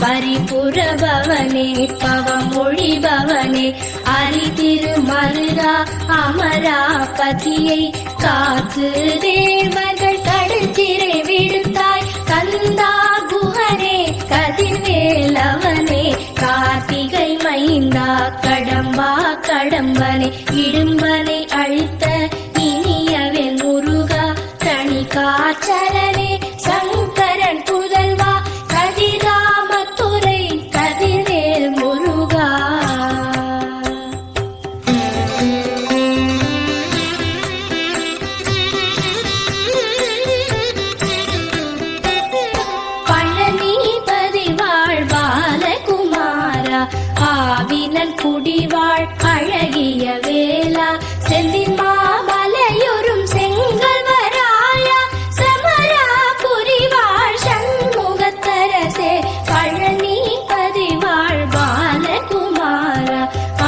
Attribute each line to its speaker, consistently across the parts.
Speaker 1: பரிபுரபவனே பவமொழிபவனே அரிதிருமருகா அமராபதியை காத்து தேவர்கள் கடல் திரை விடுத்தாய் கந்தா குஹனே கதிர்வேலவனே கார்த்திகை மைந்தா கடம்பா கடம்பனே இடும்பனை அழித்த இனியவன் முருகா தணிகாச்சலனே சங்கரன் புதல்வா கதிராமத்துறை கதிர்வேல் முருகா. பழனிபதி வாழ் பாலகுமாரா ஆவினன் குடிவாழ் அழகிய வேளா செந்தின் மாமலையொரும் செங்கல்வராயா சமராபுரி வாழ் சண்முகத்தரசே பழனிபதி வாழ் பாலகுமாரா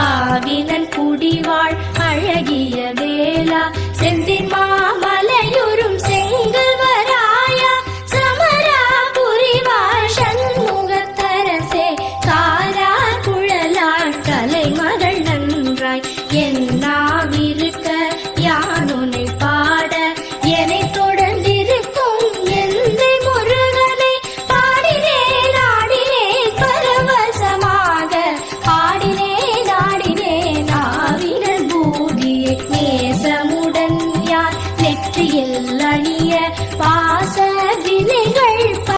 Speaker 1: ஆவினன் குடிவாழ் அழகிய வேளா செந்தின் மாமலையொரும் செங்கல்வராயா சமராபுரி வாழ் சண்முகத்தரசே காரா குழலாள் கலைமகள் நன்றாய் என்னாவிருக்க